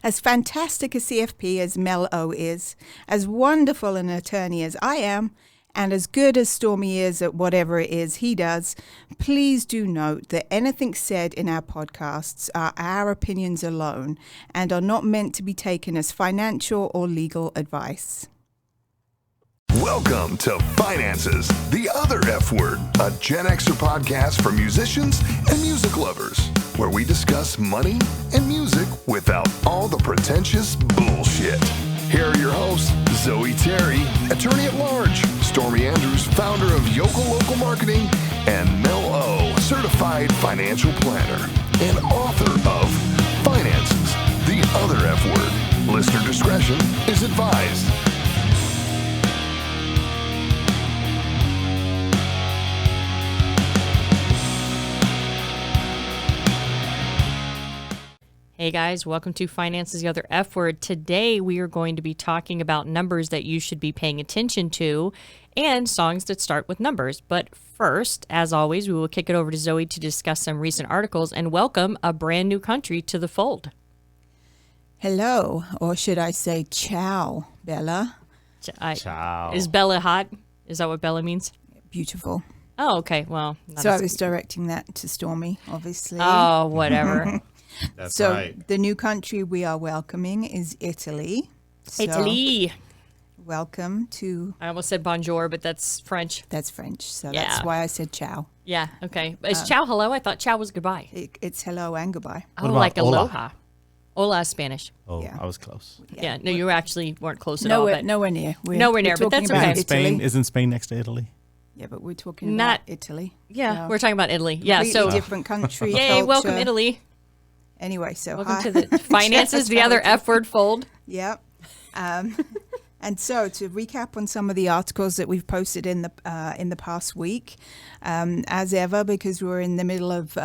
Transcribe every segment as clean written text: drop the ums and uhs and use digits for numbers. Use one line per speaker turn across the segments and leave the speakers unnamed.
As fantastic a CFP as Mel O is, as wonderful an attorney as I am, and as good as Stormy is at whatever it is he does, please do note that anything said in our podcasts are our opinions alone and are not meant to be taken as financial or legal advice.
Welcome to Finances, the Other F Word, a Gen Xer podcast for musicians and music lovers, where we discuss money and music without all the pretentious bullshit. Here are your hosts, Zoe Terry, attorney at large, Stormy Andrews, founder of Yokel Local Marketing, and Mel O, certified financial planner and author of Finances, the Other F Word. Listener discretion is advised.
Hey guys, welcome to Finances, the Other F Word. Today we are going to be talking about numbers that you should be paying attention to and songs that start with numbers. But first, as always, we will kick it over to Zoe to discuss some recent articles and welcome a brand new country to the fold.
Hello, or should I say ciao, Bella?
Ciao.
Is Bella hot? Is that what Bella means?
Beautiful.
Oh, okay. Well,
So I was directing that to Stormy, obviously.
Oh, whatever.
That's
So
right.
the new country we are welcoming is Italy. So
Italy.
Welcome to,
I almost said bonjour, but that's French.
that's French, so
Yeah.
that's why I said ciao.
Yeah, okay. Is ciao hello? I thought ciao was goodbye.
It's hello and goodbye.
Oh,
about
like
hola?
aloha. Hola is Spanish.
Oh,
Yeah.
I was close.
Yeah, no, you actually weren't close at all.
Nowhere,
But
nowhere near.
Nowhere near, but
talking
that's
about
okay.
Isn't Spain,
Italy.
isn't Spain next to Italy?
Yeah, but we're talking
Not-
about Italy.
yeah,
So,
we're talking about Italy. Yeah,
completely
so
different country.
yay,
culture.
welcome Italy.
Anyway, so
Welcome
hi.
to the Finances, the Other F Word fold.
Yep. And so to recap on some of the articles that we've posted in the past week, as ever, because we're in the middle of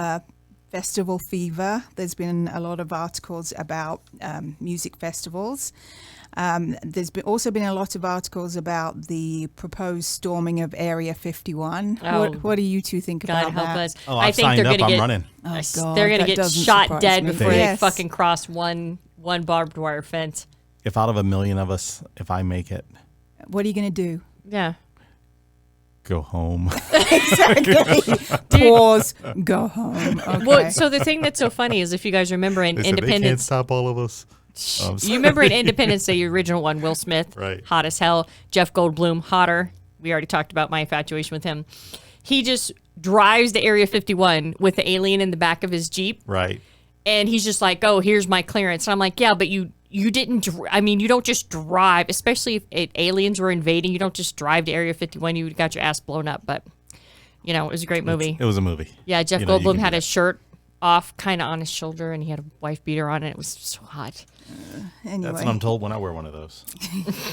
festival fever, there's been a lot of articles about music festivals. Also been a lot of articles about the proposed storming of Area 51.
Oh,
What do you two think
God
about
help
that?
us.
Oh,
I
I've
think
signed
they're
up.
gonna
I'm
get
running.
Oh, God,
they're gonna
that
get
doesn't
shot
surprise
dead
me.
before
Yes.
they fucking cross one barbed wire fence.
If out of a million of us, if I make it,
What are you going to do?
Yeah.
go home.
Exactly. Pause. Go home. Okay.
Well, so the thing that's so funny is if you guys remember in
They said they can't
Independence,
stop all of us. I'm
you
sorry.
remember in Independence Day, the original one, Will Smith,
Right.
hot as hell. Jeff Goldblum, hotter. We already talked about my infatuation with him. He just drives to Area 51 with the alien in the back of his Jeep.
Right.
And he's just like, oh, here's my clearance. And I'm like, yeah, but you didn't, you don't just drive, especially if aliens were invading. You don't just drive to Area 51. You got your ass blown up. But, it was a great movie.
It was a movie.
Yeah, Jeff
You
Goldblum
can
had
do
his shirt off kind of on his shoulder, and he had a wife beater on, and it was so hot.
Anyway.
That's what I'm told when I wear one of those.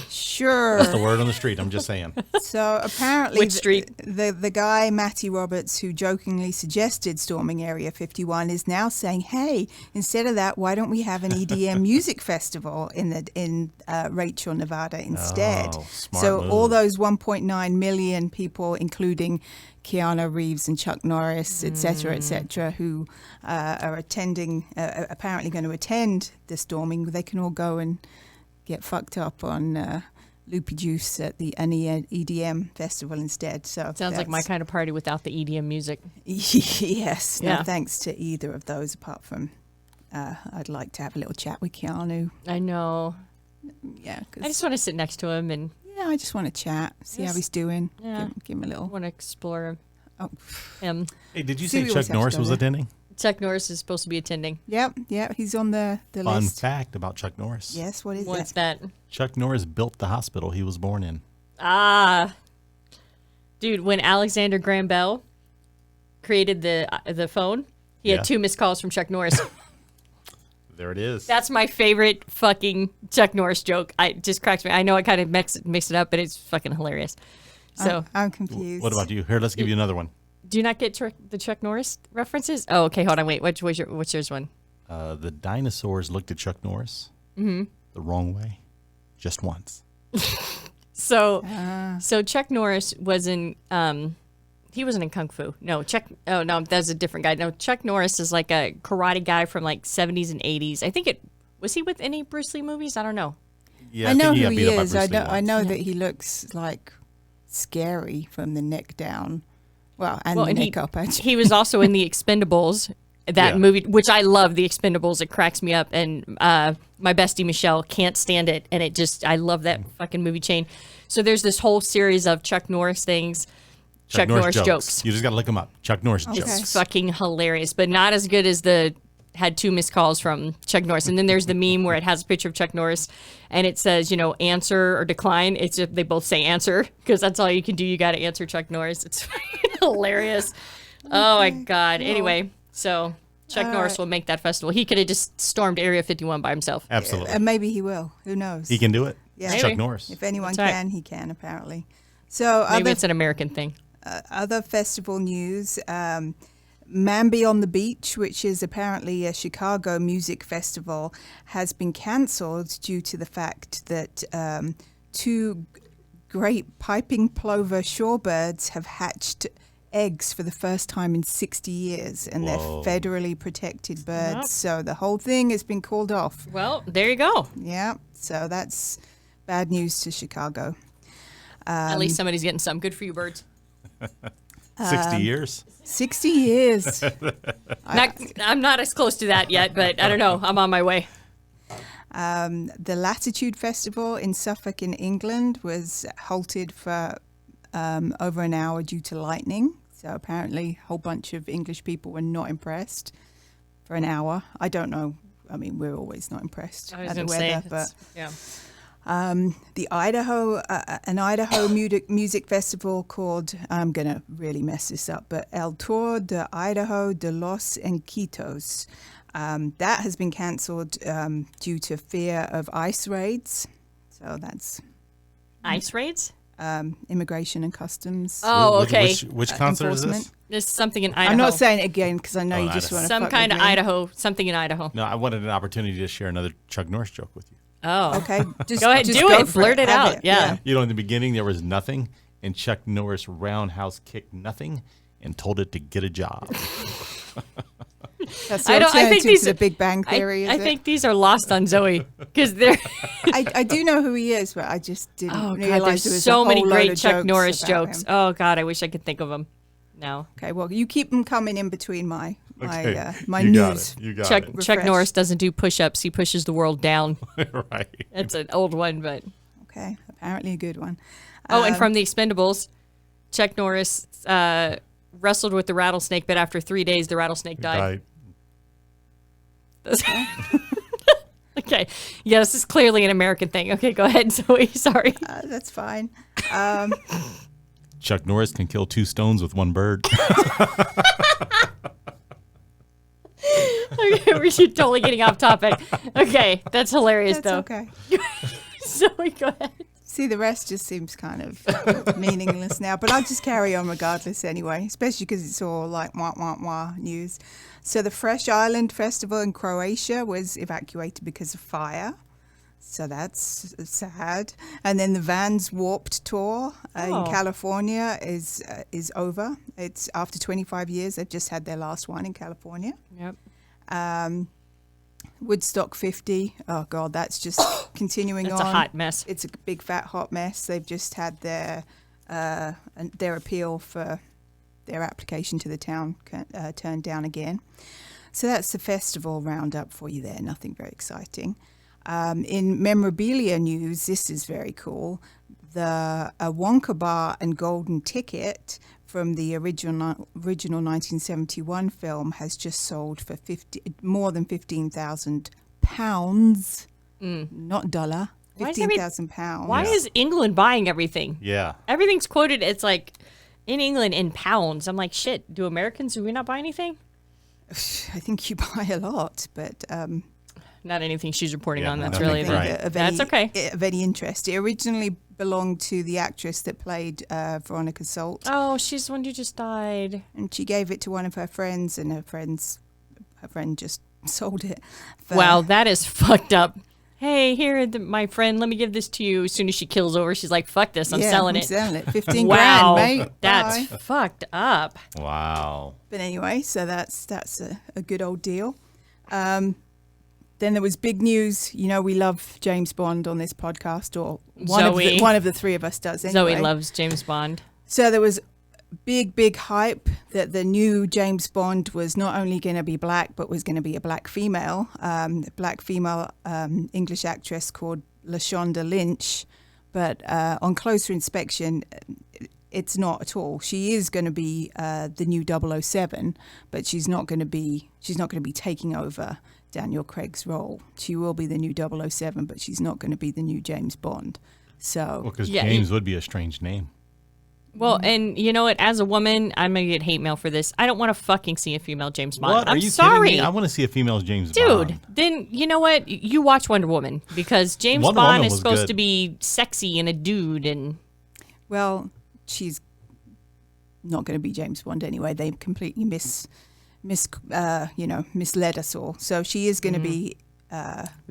Sure.
That's the word on the street. I'm just saying.
So apparently,
Which street?
The guy Matty Roberts, who jokingly suggested storming Area 51, is now saying, "Hey, instead of that, why don't we have an EDM music festival in Rachel, Nevada, instead?"
Oh, smart
So
move.
all those 1.9 million people, including Keanu Reeves and Chuck Norris, et cetera, who are attending, apparently going to attend the storming, they can all go and get fucked up on Loopy Juice at the EDM festival instead. So
Sounds like my kind of party without the EDM music.
Yes.
Yeah.
No thanks to either of those, apart from I'd like to have a little chat with Keanu.
I know.
Yeah,
I just want to sit next to him and
I just want to chat, see how
Yes.
he's doing.
Yeah.
Give him a little.
want to explore
Oh,
him.
Hey, did you
See,
say
we always
Chuck
have to
Norris
go
was
there.
attending?
Chuck Norris is supposed to be attending.
yep. He's on the
Fun
list.
fact about Chuck Norris.
Yes. What is
What's
it?
that?
Chuck Norris built the hospital he was born in.
Ah. Dude, when Alexander Graham Bell created the phone, he
Yeah.
had 2 missed calls from Chuck Norris.
There it is.
That's my favorite fucking Chuck Norris joke. It just cracks me. I know I kind of mix it up, but it's fucking hilarious. So,
I'm confused.
What about you? Here, let's give you another one.
do you not get the Chuck Norris references? Oh, okay. Hold on. Wait. What's yours one?
The dinosaurs looked at Chuck Norris the wrong way, just once.
So Chuck Norris was in. He wasn't in Kung Fu. No, that's a different guy. No, Chuck Norris is like a karate guy from like 70s and 80s. I think it Was he with any Bruce Lee movies? I don't know.
Yeah,
I know
think
who
got
he
beat up by
is.
Bruce Lee
I know
once.
that he looks like scary from the neck down. Well, and
Well,
the
and
neck up, actually.
he was also in the Expendables, that
Yeah.
movie, which I love. The Expendables, it cracks me up, and my bestie Michelle can't stand it, and I love that fucking movie chain. So there's this whole series of Chuck Norris things, Chuck Norris jokes.
You just got to look them up. Chuck Norris
Okay.
jokes.
It's fucking hilarious, but not as good as had 2 missed calls from Chuck Norris. And then there's the meme where it has a picture of Chuck Norris and it says, answer or decline. It's just, they both say answer because that's all you can do. You got to answer Chuck Norris. It's hilarious. Oh my God. Anyway, so Chuck Norris will make that festival. He could have just stormed Area 51 by himself.
Absolutely.
And maybe he will. Who knows?
He can do it.
Yeah.
It's
Maybe.
Chuck Norris.
If anyone
That's right.
can, he can, apparently. So
Maybe it's an American thing.
other festival news, Mambi on the Beach, which is apparently a Chicago music festival, has been cancelled due to the fact that 2 great piping plover shorebirds have hatched eggs for the first time in 60 years, and
Whoa.
they're federally protected birds.
Yep.
So the whole thing has been called off.
Well, there you go.
Yeah, so that's bad news to Chicago.
At least somebody's getting some. Good for you, birds.
60 years.
60 years.
I'm not as close to that yet, but I don't know. I'm on my way.
The Latitude Festival in Suffolk in England was halted for over an hour due to lightning. So apparently a whole bunch of English people were not impressed for an hour. I don't know. I mean, we're always not impressed
I was
at the
going to say,
weather. But
yeah.
the an Idaho music festival called, I'm going to really mess this up, but El Tour de Idaho de los Enquitos. That has been cancelled due to fear of ICE raids. So that's
Ice raids?
immigration and customs.
Oh, okay.
Which concert is this?
enforcement.
There's something in Idaho.
I'm not saying it again because I know
Oh,
you just
Idaho.
want to
some kind of Idaho, something in Idaho.
No, I wanted an opportunity to share another Chuck Norris joke with you.
Oh.
Okay, just
Go ahead,
just
do
go
it.
for
Blurt it
Have
out. Yeah.
You know, in the beginning there was nothing, and Chuck Norris roundhouse kicked nothing and told it to get a job.
That's the
I think
alternative
these
to the Big Bang Theory.
I
is it?
think these are lost on Zoe because they're.
I do know who he is, but I just didn't
Oh God,
realize there
there's
was
so
a
many
whole load
great
of
Chuck
jokes
Norris
about
jokes.
him.
Oh God, I wish I could think of them. No,
Okay, well, you keep them coming in between my
Okay,
my
you got
news.
it. You got
Chuck
it.
Chuck
Refresh.
Norris doesn't do push-ups. He pushes the world down.
Right.
That's an old one, but
Okay, apparently a good one.
and from the Expendables, Chuck Norris wrestled with the rattlesnake, but after 3 days, the rattlesnake died. Okay, yeah, this is clearly an American thing. Okay, go ahead, Zoe. Sorry.
That's fine.
Chuck Norris can kill 2 stones with 1 bird.
Okay, we're totally getting off topic. Okay, that's hilarious,
That's
though.
okay.
Zoe, go ahead.
See, the rest just seems kind of meaningless now, but I'll just carry on regardless anyway, especially because it's all like wah, wah, wah news. So the Fresh Island Festival in Croatia was evacuated because of fire. So that's sad. And then the Vans Warped Tour
Oh.
in California is over. It's after 25 years. They've just had their last one in California.
Yep.
Woodstock 50. Oh, God, that's just continuing
That's
on.
a hot mess.
It's a big, fat, hot mess. They've just had their appeal for their application to the town turned down again. So that's the festival roundup for you there. Nothing very exciting. In memorabilia news, this is very cool. The Wonka Bar and Golden Ticket from the original 1971 film has just sold for more than £15,000, not dollar.
Why is every-
£15,000.
Why is England buying everything?
Yeah.
Everything's quoted. It's like in England in pounds. I'm like, shit. Do we not buy anything?
I think you buy a lot, but
Not anything she's reporting
Yeah,
on. That's
nothing
really
right.
That's okay.
Of any interest. It originally belonged to the actress that played Veronica Salt,
Oh, she's the one who just died.
and she gave it to one of her friends, and her friend just sold it. for-
Wow, that is fucked up. Hey, here, my friend, let me give this to you. As soon as she kills over, she's like, fuck this, I'm
Yeah,
selling
I'm
it.
selling it. 15
Wow,
grand, mate.
that's
Bye.
fucked up.
Wow.
But anyway, so that's a good old deal. then there was big news. You know, we love James Bond on this podcast, or
Zoe.
one of the three of us does. Anyway.
Zoe loves James Bond.
So there was big hype that the new James Bond was not only going to be black, but was going to be a black female English actress called LaShonda Lynch. But on closer inspection, it's not at all. She is going to be the new 007, but she's not going to be taking over Daniel Craig's role. She will be the new 007, but she's not going to be the new James Bond. So
Well, because
Yeah,
James would be a strange name.
Well, and you know what? As a woman, I'm gonna get hate mail for this. I don't want to fucking see a female James Bond.
What? Are
I'm
you
sorry.
kidding me? I want to see a female James
Dude,
Bond.
then you know what? You watch Wonder Woman because James
Wonder
Bond
Woman
is
was
supposed
good.
to be sexy and a dude, and
well, she's not going to be James Bond anyway. They completely misled us all. So she is going to be.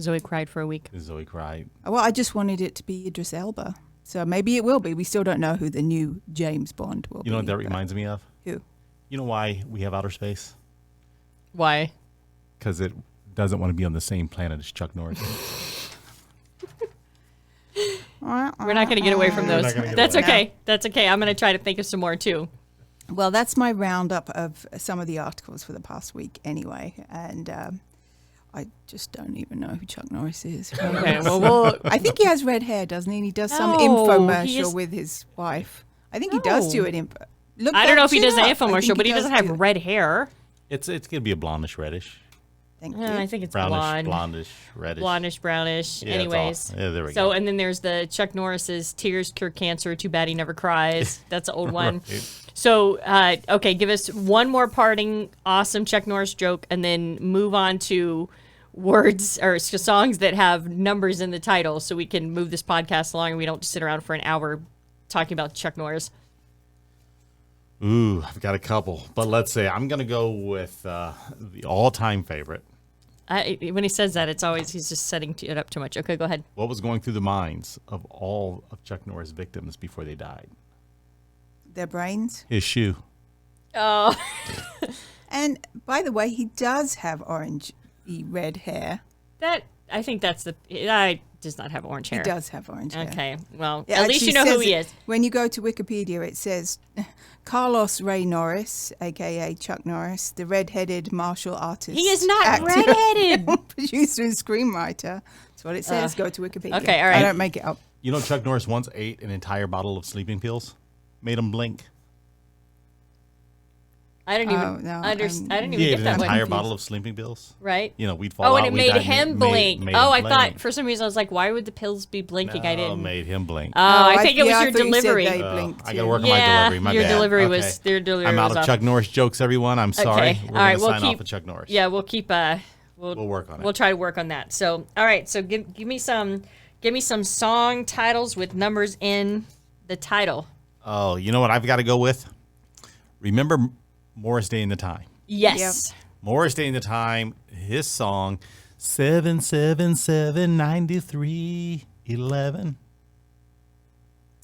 Zoe cried for a week.
Zoe cried.
Well, I just wanted it to be Idris Elba. So maybe it will be. We still don't know who the new James Bond will be.
You know what that
but
reminds me of?
Who?
You know why we have outer space?
Why?
Because it doesn't want to be on the same planet as Chuck Norris.
We're not gonna get away from those.
not gonna get
That's
away.
okay. That's okay. I'm gonna try to think of some more too.
Well, that's my roundup of some of the articles for the past week anyway. And I just don't even know who Chuck Norris is.
Okay. Well,
I think he has red hair, doesn't he? And he does some
No, he
infomercial
is-
with his wife. I think he does do
No.
it. Look
I don't know
that
if he
shit
does an
up. I
infomercial,
think
but he
does
doesn't have
do it.
red hair.
It's gonna be a blondish reddish,
Thank you.
I think it's
brownish,
blonde.
blondish, reddish.
Blondish, brownish.
Yeah, it's all-
Anyways.
yeah, there we
So,
go.
and then there's the Chuck Norris's Tears Cure Cancer. Too bad he never cries. That's an old one.
Right.
So, okay, give us one more parting awesome Chuck Norris joke, and then move on to words or songs that have numbers in the title, so we can move this podcast along and we don't just sit around for an hour talking about Chuck Norris.
Ooh, I've got a couple, but let's say I'm gonna go with the all-time favorite.
When he says that, it's always he's just setting it up too much. Okay, go ahead.
What was going through the minds of all of Chuck Norris' victims before they died?
Their brains.
His shoe.
Oh,
And by the way, he does have red hair.
that I think that's the. I does not have orange hair.
He does have orange hair.
Okay, well,
It
at least you
actually
know who
says
he
it-
is.
When you go to Wikipedia, it says Carlos Ray Norris, a.k.a. Chuck Norris, the red-headed martial artist.
He is not
actor,
redheaded.
producer and screenwriter. That's what it says. Go to Wikipedia.
okay, all right.
I don't make it up.
You know, Chuck Norris once ate an entire bottle of sleeping pills, made him blink.
I didn't even
Oh, no,
understand. I didn't
He
even
ate
get
an
that
entire
one.
bottle of sleeping pills.
Right?
You know, we'd fall
Oh,
out.
and it
we'd
made
die,
him blink.
made
Oh,
him
I thought
blink.
for some reason I was like, why would the pills be blinking? I
No,
didn't.
made him blink.
Oh, I think it was
yeah, I
your
thought you said
delivery.
they
Oh,
blinked
I
too.
got to work on
Yeah,
my delivery. My
your
bad.
delivery
Okay.
was- your delivery
I'm out
was
of
off.
Chuck Norris jokes, everyone. I'm sorry.
Okay.
We're
All right,
gonna
we'll
sign
keep-
off with Chuck Norris.
Yeah, we'll keep. We'll
work on it.
We'll try to work on that. So, all right. So give me some song titles with numbers in the title.
Oh, you know what I've got to go with? Remember Morris Day in the Time.
Yes.
Morris Day in the Time, his song 7779311.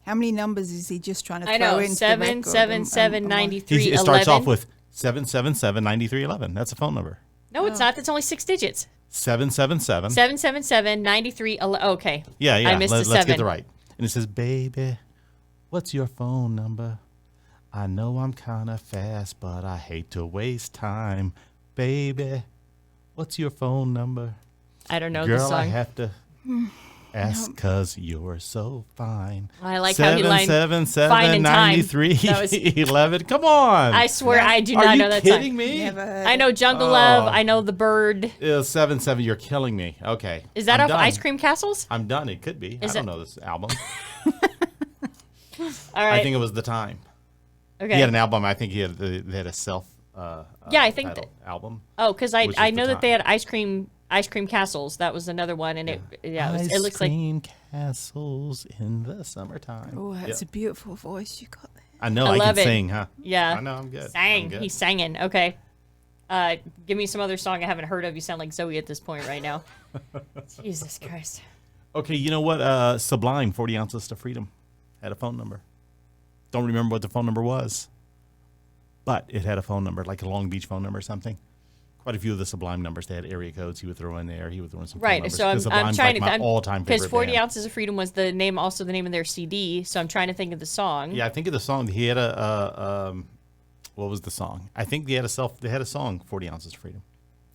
How many numbers is he just trying to
I
throw
know.
into the
77793
It starts
11.
off with 7779311. That's a phone number.
No, it's not. That's only 6 digits.
777.
77793 11. Okay.
Yeah, yeah.
I missed the
Let's
7.
get the right. And it says, baby, what's your phone number? I know I'm kind of fast, but I hate to waste time. Baby, what's your phone number?
I don't know
Girl,
the song.
I have to ask because you're so fine.
I like how he lined fine in time.
7779311. Come on.
I swear I do
Are
not
you
know that
kidding
song.
me?
Never heard
I know Jungle Love. I know The Bird.
77. You're killing me. Okay.
Is that
I'm
off
done.
Ice Cream Castles?
I'm done. It could be.
Is
I don't
it-
know this album.
All right.
I think it was The Time.
okay.
He had an album. I think they had a self.
Yeah, I think
titled album.
Oh, because
Which is
I
The
know that they
Time.
had Ice Cream Castles. That was another one, and it
Ice
looks like
cream castles in the summertime.
Oh, that's
Yep.
a beautiful voice you got there.
I know.
I
I,
love
can
it.
sing, huh?
yeah.
I know. I'm good.
Sang.
I'm good.
He's singing. Okay. Give me some other song I haven't heard of. You sound like Zoe at this point right now. Jesus Christ.
Okay, you know what? Sublime, 40 Ounces to Freedom, had a phone number. Don't remember what the phone number was, but it had a phone number, like a Long Beach phone number or something. quite a few of the Sublime numbers. They had area codes he would throw in there. He would throw in some phone
Right.
numbers.
So I'm
'Cause Sublime's
trying
like
to
my all-time favorite
because 40
band.
Ounces of Freedom was the name of their CD. So I'm trying to think of the song.
Yeah, I think of the song. He had what was the song? I think they had a song, 40 Ounces of Freedom.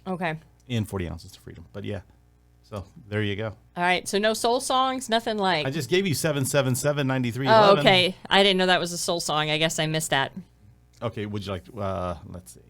Okay.
In 40 Ounces of Freedom. But yeah, so there you go.
All right. So no soul songs, nothing like.
I just gave you 777-9311.
Oh, okay. I didn't know that was a soul song. I guess I missed that.
Okay, would you like to, let's see.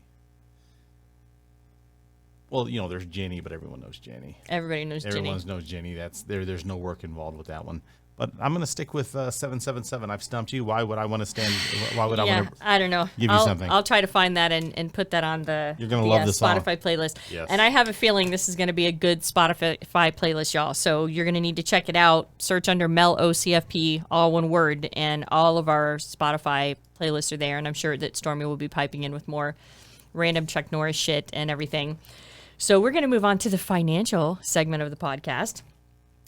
Well, there's Jenny, but everyone knows Jenny.
Everybody knows Jenny.
Everyone knows Jenny. There's no work involved with that one. But I'm going to stick with 777. I've stumped you. Why would I want to stand? Why would I want to
I don't know.
give you something?
I'll try to find that and put that on the
You're gonna love the song.
Spotify playlist.
Yes.
And I have a feeling this is going to be a good Spotify playlist, y'all. So you're going to need to check it out. Search under Mel O CFP, all one word, and all of our Spotify playlists are there. And I'm sure that Stormy will be piping in with more random Chuck Norris shit and everything. So we're going to move on to the financial segment of the podcast.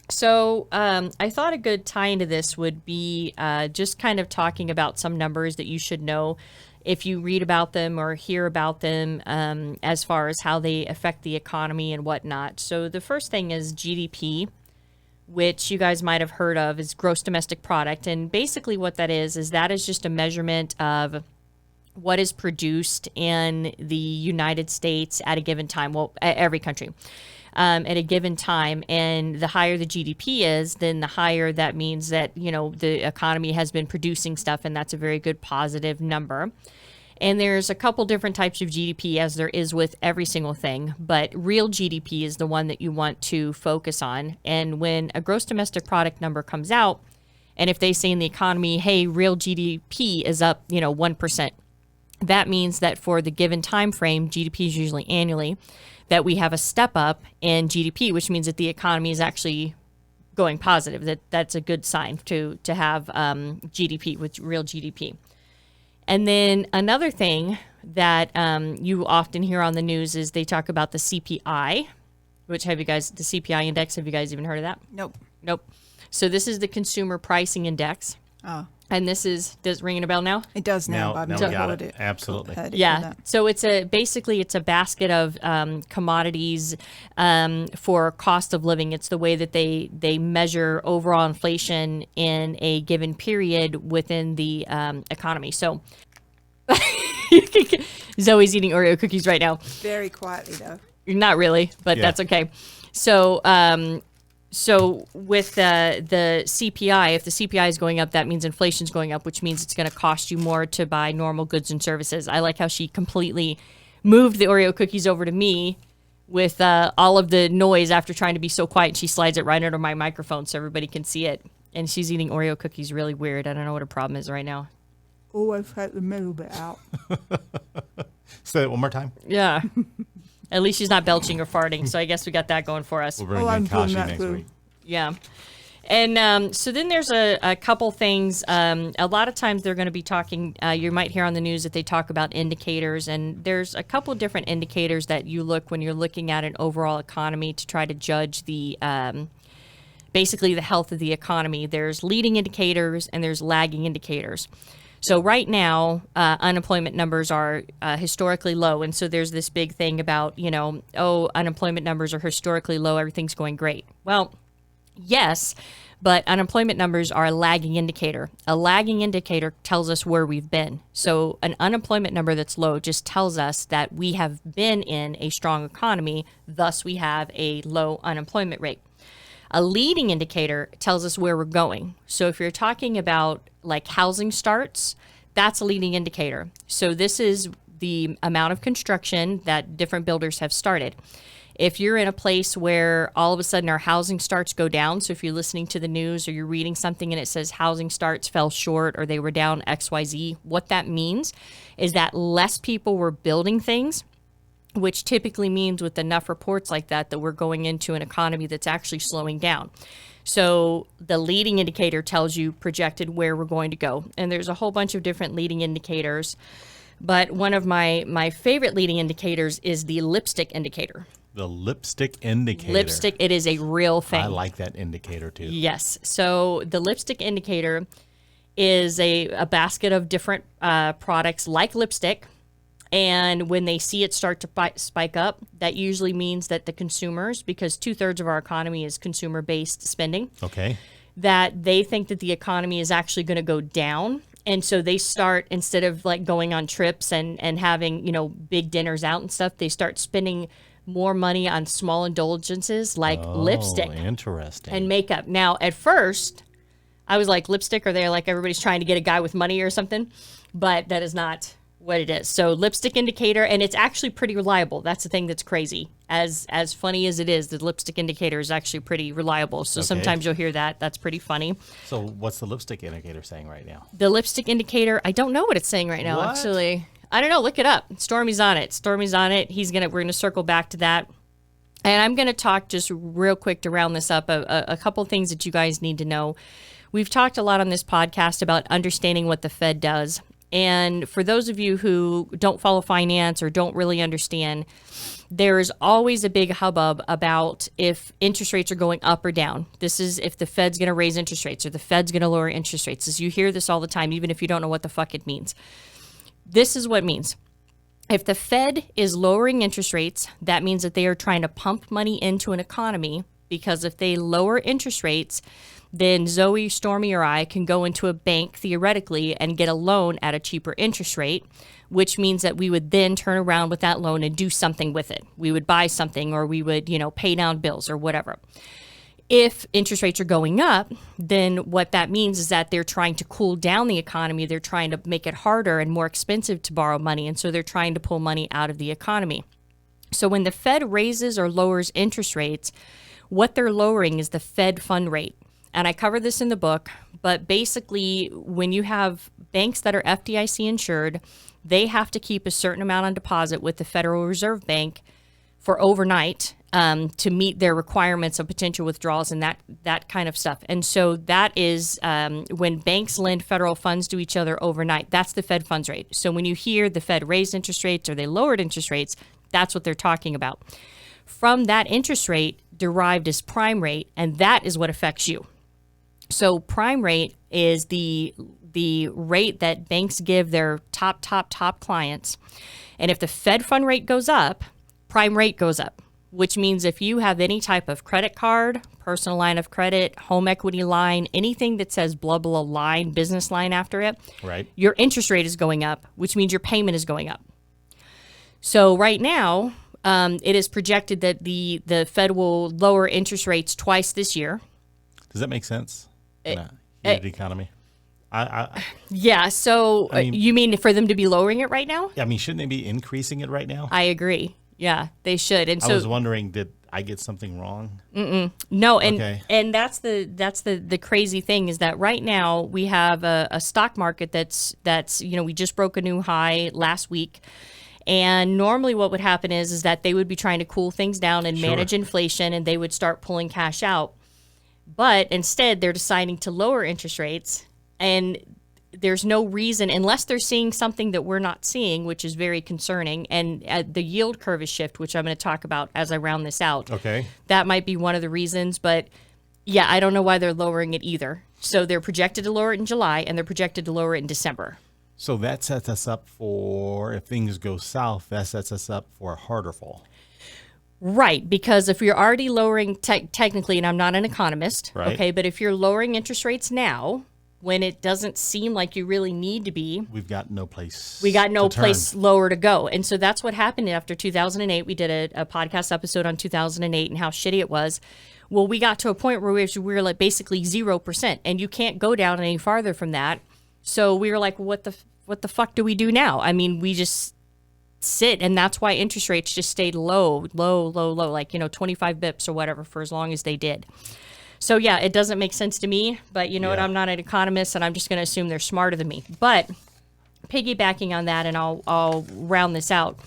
So I thought a good tie into this would be just kind of talking about some numbers that you should know if you read about them or hear about them as far as how they affect the economy and whatnot. So the first thing is GDP, which you guys might have heard of is gross domestic product. And basically what that is that is just a measurement of what is produced in the United States at a given time. Well, every country. At a given time, and the higher the GDP is, then the higher that means that, the economy has been producing stuff, and that's a very good positive number. And there's a couple different types of GDP, as there is with every single thing, but real GDP is the one that you want to focus on. And when a gross domestic product number comes out, and if they say in the economy, hey, real GDP is up, 1%, that means that for the given time frame, GDP is usually annually, that we have a step up in GDP, which means that the economy is actually going positive. That's a good sign to have GDP, with real GDP. And then another thing that you often hear on the news is they talk about the CPI, the CPI index, have you guys even heard of that? Nope. So this is the Consumer Pricing Index.
Oh.
And does it ring a bell now?
It does now.
Now we got it. Absolutely.
Yeah. So it's a basket of commodities for cost of living. It's the way that they measure overall inflation in a given period within the economy. So Zoe's eating Oreo cookies right now.
Very quietly, though.
Not really, but that's okay. So with the CPI, if the CPI is going up, that means inflation is going up, which means it's going to cost you more to buy normal goods and services. I like how she completely moved the Oreo cookies over to me with all of the noise after trying to be so quiet. She slides it right under my microphone so everybody can see it. And she's eating Oreo cookies really weird. I don't know what her problem is right now.
Always cut the middle bit out.
Say that one more time.
Yeah. At least she's not belching or farting, so I guess we got that going for us.
We'll bring in Kashi next week.
Yeah. And so then there's a couple things. A lot of times they're going to be talking, you might hear on the news that they talk about indicators, and there's a couple different indicators that you look when you're looking at an overall economy to try to judge the basically the health of the economy. There's leading indicators and there's lagging indicators. So right now, unemployment numbers are historically low. And so there's this big thing about, unemployment numbers are historically low. Everything's going great. Well, yes, but unemployment numbers are a lagging indicator. A lagging indicator tells us where we've been. So an unemployment number that's low just tells us that we have been in a strong economy. Thus, we have a low unemployment rate. A leading indicator tells us where we're going. So if you're talking about like housing starts, that's a leading indicator. So this is the amount of construction that different builders have started. If you're in a place where all of a sudden our housing starts go down, so if you're listening to the news or you're reading something and it says housing starts fell short or they were down XYZ, what that means is that less people were building things, which typically means with enough reports like that we're going into an economy that's actually slowing down. So the leading indicator tells you projected where we're going to go. And there's a whole bunch of different leading indicators. But one of my favorite leading indicators is the lipstick indicator.
The lipstick indicator.
Lipstick, it is a real thing.
I like that indicator too.
Yes. So the lipstick indicator is a basket of different products like lipstick. And when they see it start to spike up, that usually means that the consumers, because 2/3 of our economy is consumer-based spending,
Okay.
that they think that the economy is actually going to go down. And so they start, instead of like going on trips and having, big dinners out and stuff, they start spending more money on small indulgences like lipstick
Interesting.
and makeup. Now, at first, I was like, lipstick, are they like everybody's trying to get a guy with money or something? But that is not what it is. So lipstick indicator, and it's actually pretty reliable. That's the thing that's crazy. As funny as it is, the lipstick indicator is actually pretty reliable. So sometimes you'll hear that. That's pretty funny.
So what's the lipstick indicator saying right now?
The lipstick indicator, I don't know what it's saying right now,
What?
actually. I don't know. Look it up. Stormy's on it. Stormy's on it. We're gonna circle back to that. And I'm gonna talk just real quick to round this up, a couple things that you guys need to know. We've talked a lot on this podcast about understanding what the Fed does. And for those of you who don't follow finance or don't really understand, there's always a big hubbub about if interest rates are going up or down. This is if the Fed's going to raise interest rates or the Fed's going to lower interest rates. As you hear this all the time, even if you don't know what the fuck it means. This is what it means. If the Fed is lowering interest rates, that means that they are trying to pump money into an economy, because if they lower interest rates, then Zoe, Stormy, or I can go into a bank theoretically and get a loan at a cheaper interest rate, which means that we would then turn around with that loan and do something with it. We would buy something, or we would, pay down bills or whatever. If interest rates are going up, then what that means is that they're trying to cool down the economy. They're trying to make it harder and more expensive to borrow money. And so they're trying to pull money out of the economy. So when the Fed raises or lowers interest rates, what they're lowering is the Fed fund rate. And I cover this in the book, but basically when you have banks that are FDIC insured, they have to keep a certain amount on deposit with the Federal Reserve Bank for overnight to meet their requirements of potential withdrawals and that kind of stuff. And so that is when banks lend federal funds to each other overnight, that's the Fed funds rate. So when you hear the Fed raised interest rates or they lowered interest rates, that's what they're talking about. From that interest rate derived is prime rate, and that is what affects you. So prime rate is the rate that banks give their top clients. And if the Fed fund rate goes up, prime rate goes up, which means if you have any type of credit card, personal line of credit, home equity line, anything that says blah, blah, line, business line after it,
Right.
your interest rate is going up, which means your payment is going up. So right now, it is projected that the Fed will lower interest rates twice this year.
Does that make sense? In a heated economy.
Yeah. So you mean for them to be lowering it right now?
I mean, shouldn't they be increasing it right now?
I agree. Yeah, they should. And so
I was wondering, did I get something wrong?
no, and
Okay.
and that's the crazy thing is that right now we have a stock market that's we just broke a new high last week. And normally what would happen is that they would be trying to cool things down and manage inflation, and they would start pulling cash out. But instead, they're deciding to lower interest rates, and there's no reason, unless they're seeing something that we're not seeing, which is very concerning. And the yield curve is shift, which I'm going to talk about as I round this out.
Okay.
That might be one of the reasons, but yeah, I don't know why they're lowering it either. So they're projected to lower it in July, and they're projected to lower it in December.
So that sets us up for, if things go south, that sets us up for a harder fall.
Right, because if you're already lowering, technically, and I'm not an economist,
Right.
okay, but if you're lowering interest rates now, when it doesn't seem like you really need to be,
We've got no place.
we got no
to turn.
place lower to go. And so that's what happened after 2008. We did a podcast episode on 2008 and how shitty it was. Well, we got to a point where we were like basically 0%, and you can't go down any farther from that. So we were like, what the fuck do we do now? I mean, we just sit, and that's why interest rates just stayed low, like 25 bips or whatever for as long as they did. So yeah, it doesn't make sense to me, but you know what?
Yeah.
I'm not an economist, and I'm just going to assume they're smarter than me. But piggybacking on that, and I'll round this out.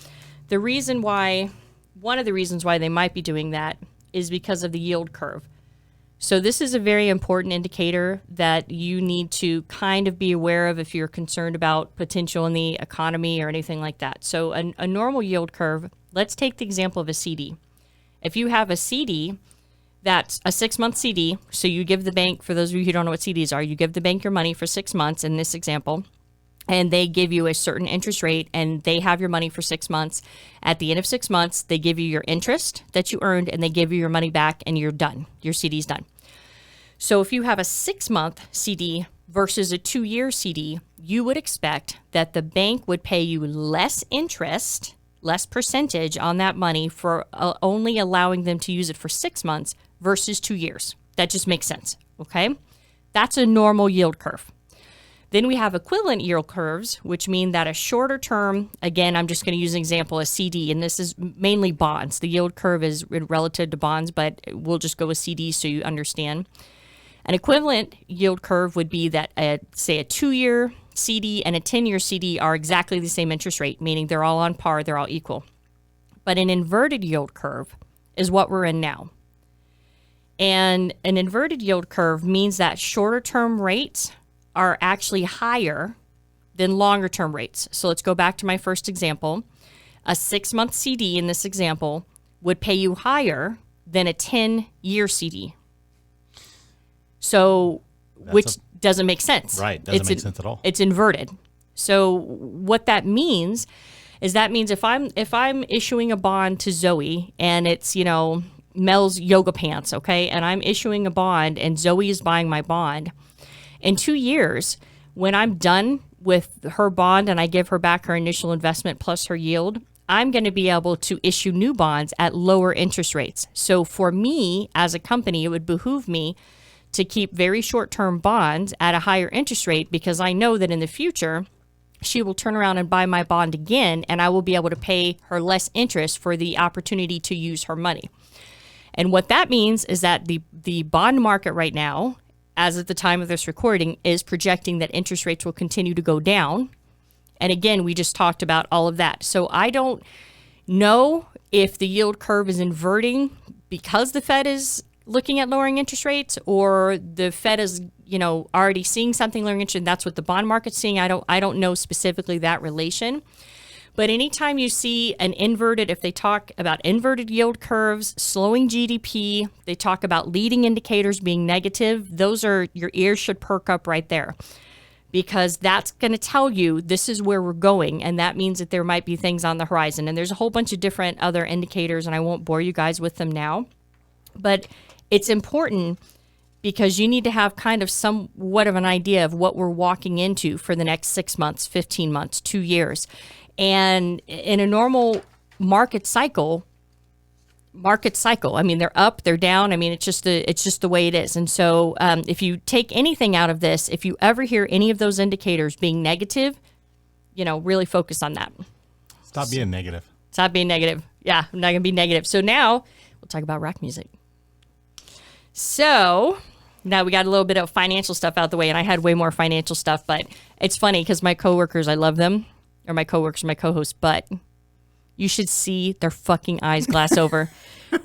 One of the reasons why they might be doing that is because of the yield curve. So this is a very important indicator that you need to kind of be aware of if you're concerned about potential in the economy or anything like that. So a normal yield curve, let's take the example of a CD. If you have a CD that's a 6-month CD, so you give the bank, for those of you who don't know what CDs are, you give the bank your money for 6 months in this example, and they give you a certain interest rate, and they have your money for 6 months. At the end of 6 months, they give you your interest that you earned, and they give you your money back, and you're done. Your CD's done. So if you have a 6-month CD versus a 2-year CD, you would expect that the bank would pay you less interest, less percentage on that money for only allowing them to use it for 6 months versus 2 years. That just makes sense, okay? That's a normal yield curve. Then we have equivalent yield curves, which mean that a shorter term, again, I'm just going to use an example, a CD, and this is mainly bonds. The yield curve is relative to bonds, but we'll just go with CDs so you understand. An equivalent yield curve would be that, say, a 2-year CD and a 10-year CD are exactly the same interest rate, meaning they're all on par, they're all equal. But an inverted yield curve is what we're in now. And an inverted yield curve means that shorter term rates are actually higher than longer term rates. So let's go back to my first example. A 6-month CD in this example would pay you higher than a 10-year CD. So, which doesn't make sense.
Right, doesn't make sense at all.
It's inverted. So what that means is if I'm issuing a bond to Zoe and it's, Mel's yoga pants, okay? And I'm issuing a bond and Zoe is buying my bond. In 2 years, when I'm done with her bond and I give her back her initial investment plus her yield, I'm going to be able to issue new bonds at lower interest rates. So for me as a company, it would behoove me to keep very short-term bonds at a higher interest rate because I know that in the future, she will turn around and buy my bond again, and I will be able to pay her less interest for the opportunity to use her money. And what that means is that the bond market right now, as at the time of this recording, is projecting that interest rates will continue to go down. And again, we just talked about all of that. So I don't know if the yield curve is inverting because the Fed is looking at lowering interest rates, or the Fed is, already seeing something lowering interest, and that's what the bond market's seeing. I don't know specifically that relation. But anytime you see an inverted, if they talk about inverted yield curves, slowing GDP, they talk about leading indicators being negative, your ears should perk up right there. Because that's going to tell you this is where we're going, and that means that there might be things on the horizon. And there's a whole bunch of different other indicators, and I won't bore you guys with them now. But it's important because you need to have kind of somewhat of an idea of what we're walking into for the next 6 months, 15 months, 2 years. And in a normal market cycle, I mean, they're up, they're down. I mean, it's just the way it is. And so if you take anything out of this, if you ever hear any of those indicators being negative, really focus on that.
Stop being negative.
Stop being negative. Yeah, I'm not going to be negative. So now we'll talk about rock music. So now we got a little bit of financial stuff out the way, and I had way more financial stuff, but it's funny because my coworkers, I love them, or my coworkers, my co-hosts, but you should see their fucking eyes glass over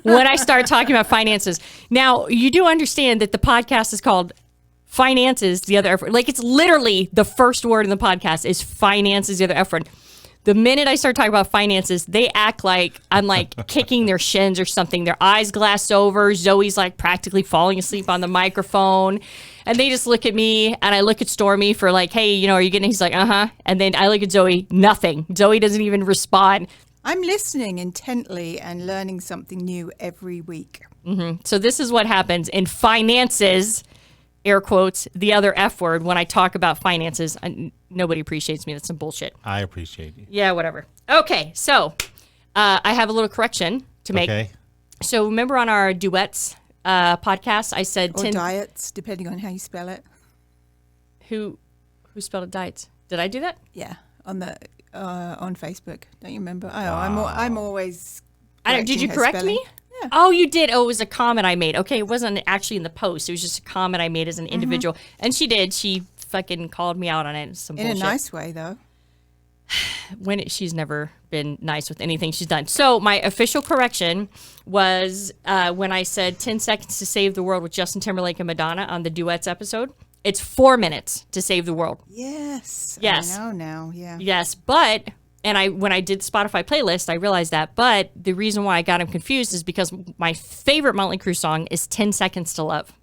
when I start talking about finances. Now, you do understand that the podcast is called Finances, the Other Effort. Like, it's literally the first word in the podcast is finances, the other effort. The minute I start talking about finances, they act like I'm like kicking their shins or something. Their eyes glass over. Zoe's like practically falling asleep on the microphone. And they just look at me, and I look at Stormy for like, hey, are you getting it? He's like, uh-huh. And then I look at Zoe, nothing. Zoe doesn't even respond.
I'm listening intently and learning something new every week.
Mm-hmm. So this is what happens in finances, air quotes, the other F word, when I talk about finances. Nobody appreciates me. That's some bullshit.
I appreciate you.
Yeah, whatever. Okay, so I have a little correction to make.
Okay.
So remember on our duets podcast, I said
Or diets, depending on how you spell it.
Who spelled it diets? Did I do that?
Yeah, on Facebook. Don't you remember? I'm always.
Did you correct
spelling.
me? Yeah. Oh, you did. Oh, it was a comment I made. Okay, it wasn't actually in the post. It was just a comment I made as an individual. And she did. She fucking called me out on it. Some
in
bullshit.
a nice way, though.
She's never been nice with anything she's done. So my official correction was when I said 10 seconds to save the world with Justin Timberlake and Madonna on the duets episode. It's 4 minutes to save the world.
Yes.
Yes.
I know now. Yeah.
Yes, but when I did Spotify playlist, I realized that. But the reason why I got him confused is because my favorite Motley Crue song is 10 Seconds to Love.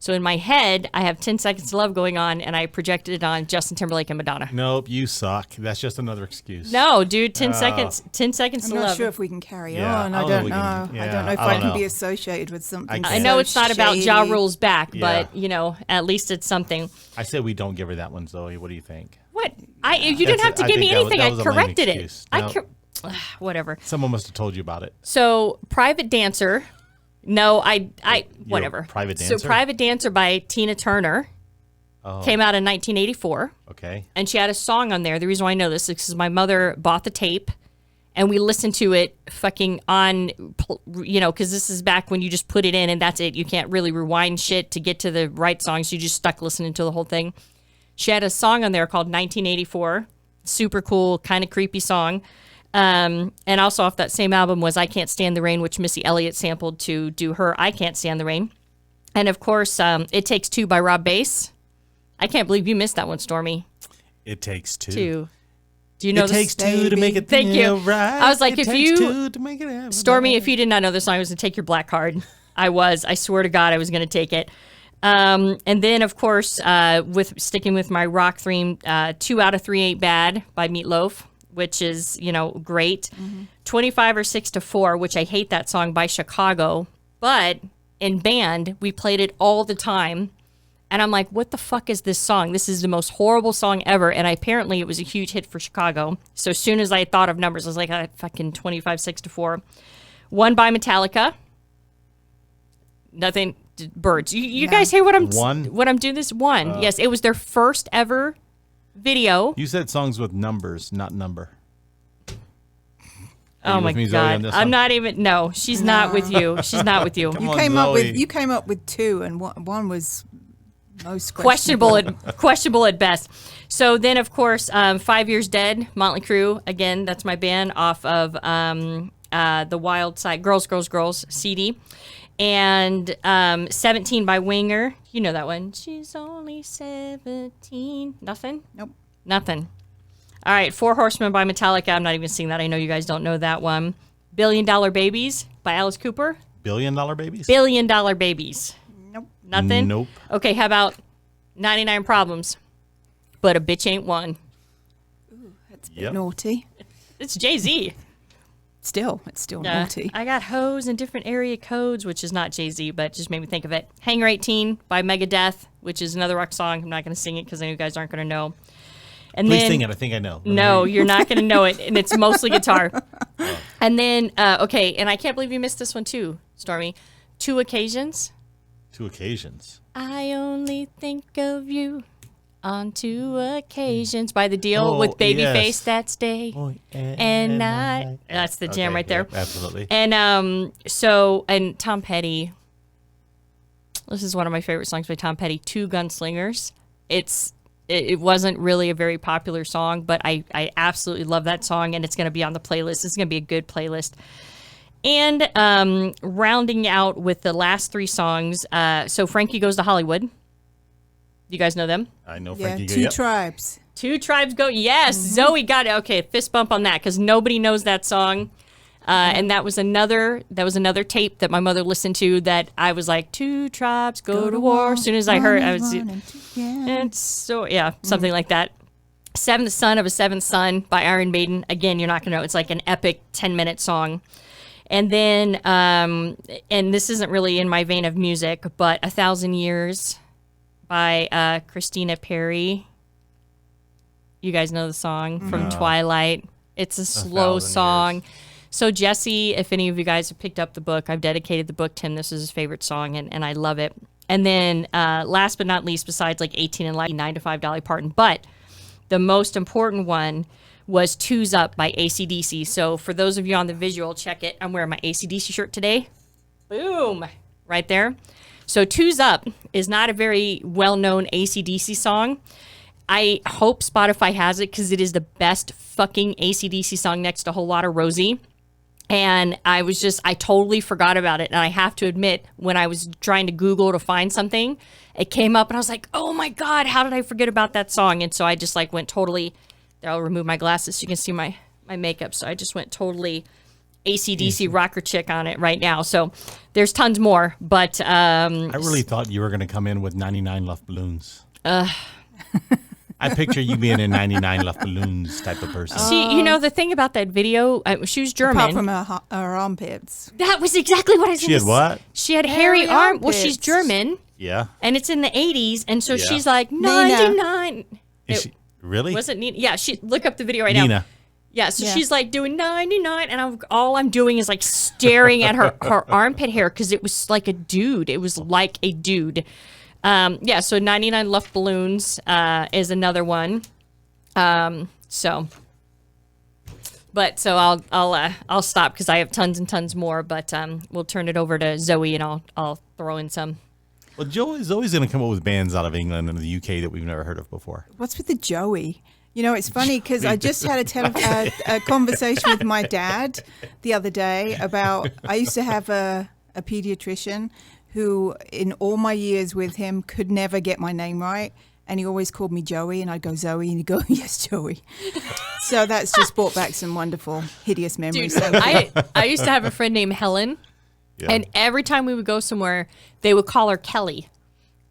So in my head, I have 10 Seconds to Love going on, and I projected it on Justin Timberlake and Madonna.
Nope, you suck. That's just another excuse.
No, dude, 10 seconds
I'm
to
not
love.
sure if we can carry
Yeah,
on.
I
I
don't
don't
know
know.
if we can-
I
yeah,
don't know if
I
I
don't
can
know.
be associated with something.
I know it's not about Ja
shady.
Rule's back,
Yeah.
but, you know, at least it's something.
I said we don't give her that one, Zoe. What do you think?
What? You didn't have to
I
give me
think that
anything.
was
I
a lame
corrected it.
excuse. No.
Whatever.
Someone must have told you about it.
So, Private Dancer. No,
You're
whatever.
a Private
So,
Dancer?
Private Dancer by Tina Turner came out in 1984.
Okay.
And she had a song on there. The reason why I know this is because my mother bought the tape and we listened to it fucking on, you know, because this is back when you just put it in and that's it. You can't really rewind shit to get to the right songs. You just stuck listening to the whole thing. She had a song on there called 1984. Super cool, kind of creepy song. And also off that same album was I Can't Stand the Rain, which Missy Elliott sampled to do her I Can't Stand the Rain. And of course, It Takes Two by Rob Bass. I can't believe you missed that one, Stormy.
It takes two.
Two. Do you know
It takes two to make it
Thank you.
right.
I was like,
it
if
takes
you-
two to make it happen.
Stormy, if you did not know this song, I was going to take your black card. I swear to God, I was going to take it. And then, of course, with sticking with my rock theme, 2 Out of 3 Ain't Bad by Meat Loaf, which is, you know, great. 25 or 6 to 4, which I hate that song by Chicago. But in band, we played it all the time. And I'm like, what the fuck is this song? This is the most horrible song ever. And apparently it was a huge hit for Chicago. So as soon as I thought of numbers, I was like, fucking 25, 6 to 4. One by Metallica. Nothing. Birds. You guys hear what I'm doing? This one. Yes, it was their first ever video.
You said songs with numbers, not number.
Oh
you
my
with me, Zoe, on
God!
this
I'm
one?
not even. No, she's not with you. She's not with you.
Come
You
on,
came up with
Zoe.
you came up with 2, and one was most
questionable at best. So then, of course, 5 Years Dead, Motley Crue. Again, that's my band off of the Wild Side Girls CD. And 17 by Winger. You know that one. She's only 17. Nothing?
Nope.
Nothing. All right, Four Horsemen by Metallica. I'm not even seeing that. I know you guys don't know that one. $1 Billion Babies by Alice Cooper.
$1 Billion Babies?
$1 Billion Babies.
Nope.
Nothing?
Nope.
Okay, how about 99 Problems? But a bitch ain't one.
That's
Yep.
naughty.
It's Jay-Z.
It's still naughty.
I got hoes in different area codes, which is not Jay-Z, but just made me think of it. Hangar 18 by Megadeth, which is another rock song. I'm not going to sing it because I know you guys aren't going to know. And
Please
then,
sing it. I think I know.
No, you're not going to know it, and it's mostly guitar. And then, okay, and I can't believe you missed this one too, Stormy. 2 Occasions.
2 occasions.
I only think of you on 2 occasions by The Deal with Babyface.
yes.
That's day
Oh,
and night. That's the jam right there.
Yeah, absolutely.
And and Tom Petty. This is one of my favorite songs by Tom Petty. 2 Gunslingers. It wasn't really a very popular song, but I absolutely love that song, and it's going to be on the playlist. It's going to be a good playlist. And rounding out with the last 3 songs, so Frankie Goes to Hollywood. You guys know them?
I know
Yeah,
Frankie.
2
yep.
Tribes.
2 Tribes Go. Yes, Zoe got it. Okay, fist bump on that because nobody knows that song. And that was another tape that my mother listened to that I was like, 2 Tribes Go to War. As soon as I heard, I was, and so yeah, something like that. Seventh Son of a Seventh Son by Iron Maiden. Again, you're not gonna know. It's like an epic 10-minute song. And then, and this isn't really in my vein of music, but 1,000 Years by Christina Perri. You guys know the song from Twilight. It's a slow
1,000
song.
Years.
So Jesse, if any of you guys have picked up the book, I've dedicated the book to him. This is his favorite song, and I love it. And then last but not least, besides like 18 and Light, 9 to 5 Dolly Parton. But the most important one was Two's Up by AC/DC. So for those of you on the visual, check it. I'm wearing my AC/DC shirt today. Boom. Right there. So Two's Up is not a very well-known AC/DC song. I hope Spotify has it because it is the best fucking AC/DC song next to Whole Lotta Rosie. And I totally forgot about it. And I have to admit, when I was trying to Google to find something, it came up and I was like, oh my God, how did I forget about that song? And so I just like went totally, I'll remove my glasses so you can see my makeup. So I just went totally AC/DC rocker chick on it right now. So There's tons more, but
I really thought you were going to come in with 99 Luft Balloons. I picture you being a 99 Luft Balloons type of person.
she, the thing about that video, she was German.
Apart from her armpits.
That was exactly what I was
She had what?
She had hairy arm. Well, she's
armpits.
German,
Yeah.
and it's in the 80s, and so
Yeah.
she's like
Nina.
99.
Is she, really?
Was it Nina? Yeah, look up the video right now.
Nina.
Yeah, so
Yeah.
she's like doing 99, and all I'm doing is like staring at her armpit hair because it was like a dude. It was like a dude. Yeah, so 99 Luft Balloons is another one. So I'll stop because I have tons and tons more. But we'll turn it over to Zoe, and I'll throw in some.
Well, Zoe's going to come up with bands out of England and the UK that we've never heard of before.
What's with the Joey? It's funny because I just had a conversation with my dad the other day about, I used to have a pediatrician who in all my years with him could never get my name right. And he always called me Joey, and I'd go Zoe, and he'd go, yes, Joey. So that's just brought back some wonderful, hideous memories.
Dude, I used to have a friend named Helen,
Yeah.
and every time we would go somewhere, they would call her Kelly.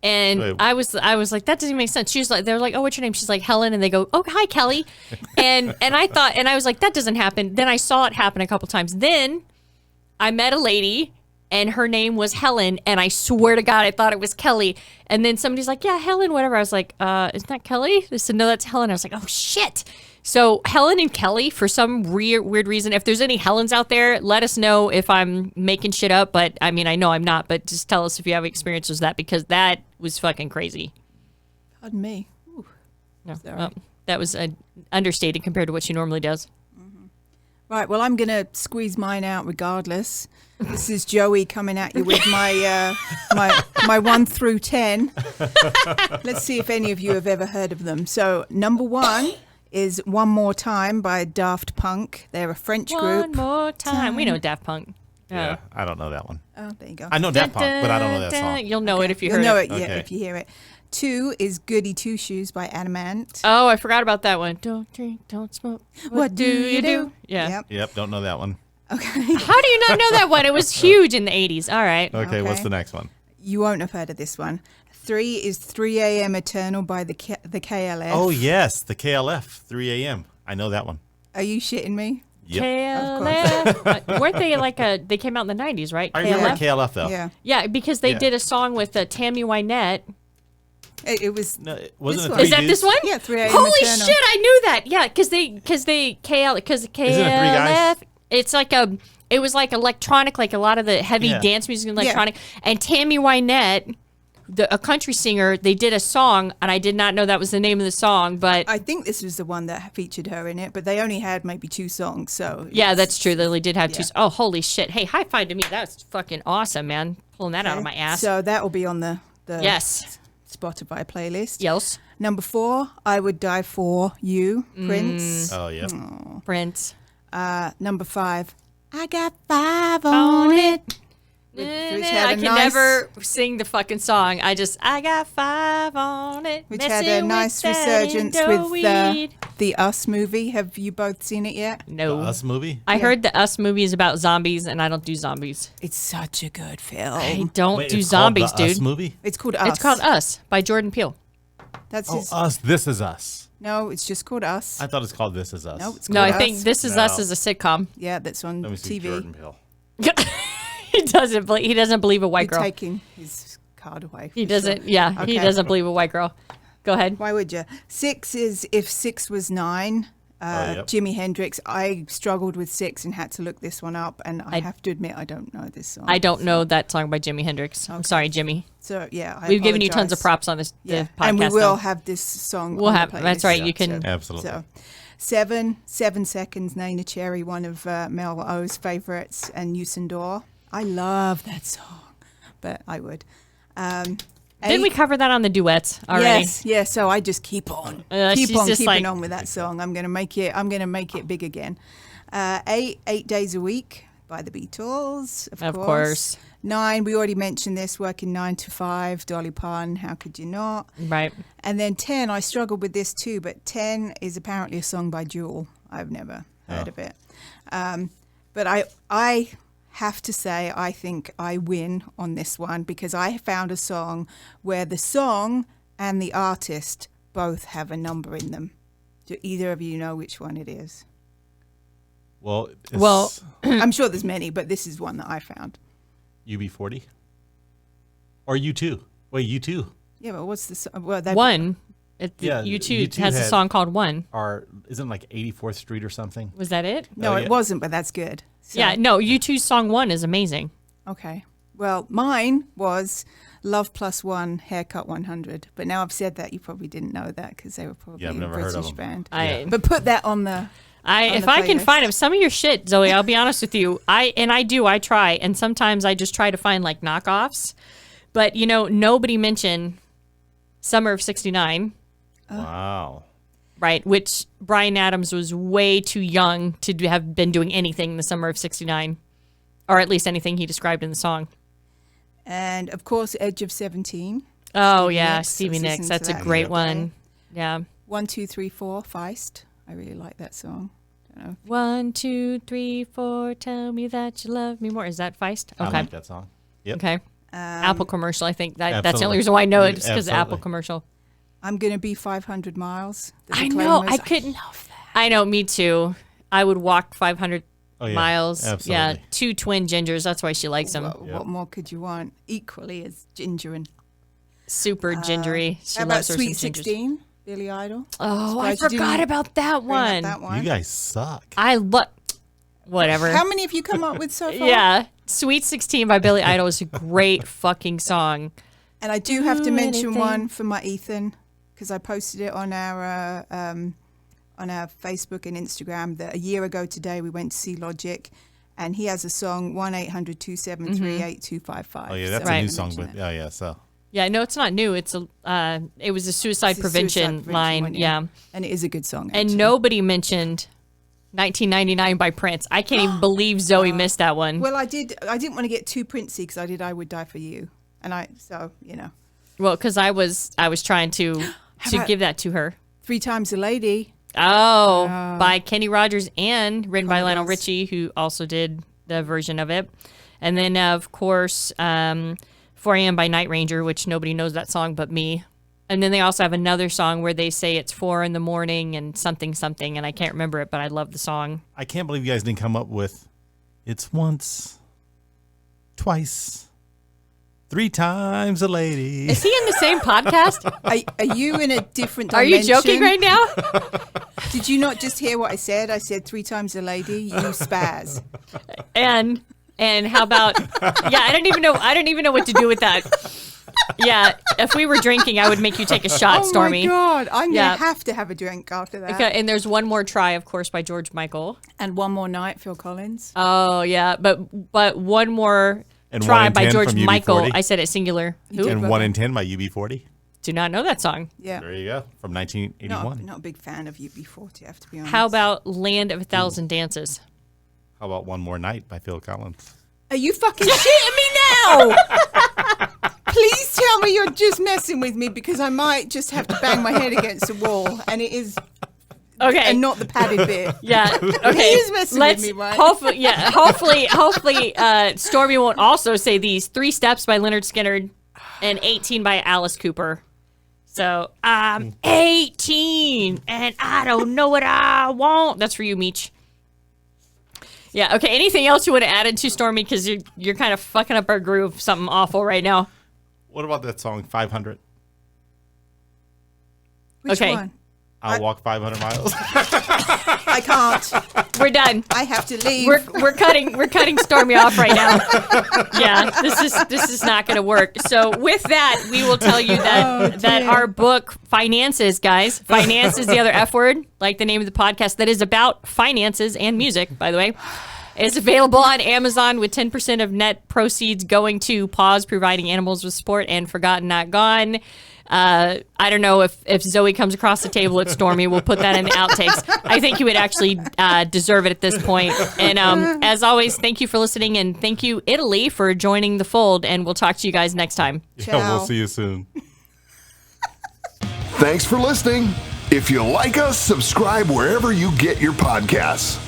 And
Wait.
I was like, that doesn't even make sense. She's like, they're like, oh, what's your name? She's like, Helen. And they go, oh, hi, Kelly. And I was like, that doesn't happen. Then I saw it happen a couple times. Then I met a lady, and her name was Helen. And I swear to God, I thought it was Kelly. And then somebody's like, yeah, Helen, whatever. I was like, isn't that Kelly? They said, no, that's Helen. I was like, oh, shit. So Helen and Kelly, for some weird reason, if there's any Helens out there, let us know if I'm making shit up. But I mean, I know I'm not, but just tell us if you have experiences with that, because that was fucking crazy.
Pardon me. Ooh.
No,
Sorry.
well, that was understated compared to what she normally does.
Right, well, I'm going to squeeze mine out regardless. This is Joey coming at you with my 1 through 10. Let's see if any of you have ever heard of them. So, number 1 is One More Time by Daft Punk. They're a French
One
group.
more time. We know Daft Punk.
Yeah, I don't know that one.
Oh, there you go.
I know Daft Punk, but I don't know that song.
You'll know it if you
You'll
heard
know
it.
it, yeah,
Okay.
if you hear it. 2 is Goody Two Shoes by Adamant.
Oh, I forgot about that one. Don't drink, don't smoke. What do you do? Yeah.
Yep.
Yep, don't know that one.
Okay.
How do you not know that one? It was huge in the 80s. All right.
Okay, what's
Okay.
the next one?
You won't have heard of this one. 3 is 3 a.m. Eternal by the KLF.
Oh, yes, the KLF, 3 a.m. I know that one.
Are you shitting me?
Yep.
KLF. Weren't they they came out in the 90s, right?
I remember
KLF?
KLF, though.
Yeah.
Yeah, because they
Yeah.
did a song with Tammy Wynette.
It was.
No, wasn't
This
it
one.
Three
Is that
Dudes?
this one?
Yeah, 3 a.m.
Holy
Eternal.
shit, I knew that. Yeah, because KLF.
guys?
It's like it was like electronic, like a lot of the heavy
Yeah.
dance music and electronic. And Tammy Wynette, a country singer, they did a song, and I did not know that was the name of the song, but
I think this was the one that featured her in it, but they only had maybe 2 songs, so.
yeah,
it's-
that's true. They only did have 2.
Yeah.
Oh, holy shit. Hey, high five to me. That's fucking awesome, man. Pulling that out of my ass.
So that will be on the
Yes.
Spotify playlist.
Yes.
Number 4, I Would Die For You, Prince.
Oh, yeah.
Prince.
Number 5, I Got 5 on it. Which had
I
a
can
nice-
never sing the fucking song. I got 5 on it.
Which had
messing
a
with
nice
that
resurgence
indo
with
weed.
the Us movie. Have you both seen it yet?
No.
Us movie?
I heard the Us movie is about zombies, and I don't do zombies.
It's such a good
I
film.
don't
Wait,
do
it's called
zombies,
the Us
dude.
movie?
It's called Us.
It's called Us by Jordan Peele.
That's
Oh,
his.
Us. This is Us.
No, it's just called Us.
I thought it's called This Is Us.
No, it's
No,
called
I think
Us.
This Is
No.
Us is a sitcom.
Yeah, that's on
Let me see
TV.
Jordan Peele.
He doesn't believe a white
You're
girl.
taking his card away.
He
for
doesn't.
sure.
Yeah, he
Okay.
doesn't believe a white girl. Go ahead.
Why would you? 6 is If 6 Was 9.
Yep.
Jimi Hendrix. I struggled with 6 and had to look this one up, and I have to admit I don't know this song.
I don't know that song by Jimi Hendrix. I'm sorry, Jimmy.
So yeah,
We've given you tons of
apologize.
props on this the
Yeah,
podcast.
and we will
though.
have this song.
We'll
on the
have- that's
playlist.
right, you can-
Absolutely.
So, 7 seconds. Nana Cherry, one of Mel O's favorites, and Usendor. I love that song, but I would.
Didn't we cover that on the duets already?
Yes, yeah. So I just keep on,
she's just
keeping
like-
on with that song. I'm gonna make it big again. 8 Days a Week by the Beatles,
Of course.
9, we already mentioned this, working 9 to 5, Dolly Parton, How Could You Not?
Right.
And then 10, I struggled with this too, but 10 is apparently a song by Jewel. I've never heard of it. But I have to say I think I win on this one because I found a song where the song and the artist both have a number in them. Do either of you know which one it is?
Well,
I'm sure there's many, but this is one that I found.
UB40? Or U2? Wait, U2?
Yeah, but what's the
One.
Yeah,
U2
U2
has a
had-
song called One.
Isn't it like 84th Street or something?
Was that it?
No,
Oh, yeah.
it wasn't, but that's good. So,
Yeah, no, U2's song One is amazing.
Okay. Well, mine was Love Plus One, Haircut 100. But now I've said that, you probably didn't know that because they were probably
Yeah, I've
a
never heard of
British
them.
band. But put that on the...
If
the
I can
playlist.
find them, some of your shit, Zoe, I'll be honest with you. I try. And sometimes I just try to find like knockoffs. But, nobody mentioned Summer of 69.
Wow.
Right, which Bryan Adams was way too young to have been doing anything in the summer of 69, or at least anything he described in the song.
And, of course, Edge of 17.
Oh,
Stevie
yeah,
Nicks.
Stevie
Let's
Nicks.
listen
That's
to
a
that
great
the other
one.
day.
Yeah.
1, 2, 3, 4, Feist. I really like that song. Don't know.
1, 2, 3, 4, tell me that you love me more. Is that Feist?
I
Okay.
like that song. Yep.
Okay. Apple commercial, I think. That's the only
Absolutely.
reason why I know it, just because of
Absolutely.
Apple commercial.
I'm going to be 500 miles. The
I know. I
Declaimers.
couldn't.
love that.
I know, me too. I would walk 500
Oh, yeah.
miles.
Absolutely.
Yeah, 2 twin gingers. That's why she likes them.
What more could you want? Equally as ginger and...
Super gingery. She
How about
loves her
Sweet
some gingers.
16? Billy Idol?
Oh, I
Surprised you
forgot
didn't
about that
bring up
one.
that one.
You guys suck.
I love. Whatever.
How many have you come up with so far?
Yeah, Sweet 16 by Billy Idol is a great fucking song.
And I do have to mention
anything.
one for my Ethan because I posted it on our Facebook and Instagram that a year ago today we went to see Logic, and he has a song 1-800-273-8255.
Oh, yeah, that's
So
a
I
new
mentioned
song. But
that.
yeah, so.
Yeah, no, it's not new. It was a suicide
It's a
prevention
suicide prevention
line.
one,
yeah.
And it is a good song.
And
actually.
nobody mentioned 1999 by Prince. I can't even believe Zoe missed that one.
Well, I didn't want to get too Princey because I would Die for You, and
Well, because I was trying to
about-
give that to her.
3 Times a Lady.
Oh, by Kenny Rogers and written by Lionel
Commodores.
Richie, who also did the version of it. And then, of course, 4 a.m. by Night Ranger, which nobody knows that song but me. And then they also have another song where they say it's 4 in the morning and something, and I can't remember it, but I love the song.
I can't believe you guys didn't come up with It's Once, Twice, 3 Times a Lady.
Is he in the same podcast?
Are you in a different
Are
dimension?
you joking right now?
Did you not just hear what I said? I said 3 times a lady. You spaz.
And how about? Yeah, I don't even know what to do with that. Yeah, if we were drinking, I would make you take a shot,
Oh
Stormy.
my God. I'm
Yeah.
going to have to have a drink after that.
Okay, and there's One More Try, of course, by George Michael.
And One More Night, Phil Collins.
Oh yeah, but One More
And
Try
1 in
by
10
George
from
Michael.
UB40.
I said it singular. Who?
And 1 in 10 by UB40.
Do not know that song.
Yeah.
There you go. From 1981.
Not a big fan of UB40, I have to be honest.
How about Land of a Thousand Dances?
How about One More Night by Phil Collins?
Are you fucking shitting me now? Please tell me you're just messing with me because I might just have to bang my head against the wall and it is
Okay.
and not the padded bit.
Yeah. Okay.
is messing with me, right?
Hopefully, Stormy won't also say these 3 Steps by Leonard Skinner and 18 by Alice Cooper. So I'm 18 and I don't know what I want. That's for you, Meech. Yeah. Okay. Anything else you want to add into Stormy? Because you're kind of fucking up our groove. Something awful right now.
What about that song 500?
Which
Okay.
one?
I'll walk 500 miles.
I can't.
We're done.
I have to leave.
We're cutting Stormy off right now. Yeah, this is not going to work. So with that, we will tell you that our book Finances, guys, finance is the other F word, like the name of the podcast that is about finances and music, by the way. Is available on Amazon with 10% of net proceeds going to Paws Providing Animals with Support and Forgotten Not Gone. I don't know if Zoe comes across the table at Stormy, we'll put that in the outtakes. I think you would actually deserve it at this point. And as always, thank you for listening, and thank you, Italy, for joining the fold. And we'll talk to you guys next time.
Yeah, we'll
Ciao.
see you soon.
Thanks for listening. If you like us, subscribe wherever you get your podcasts.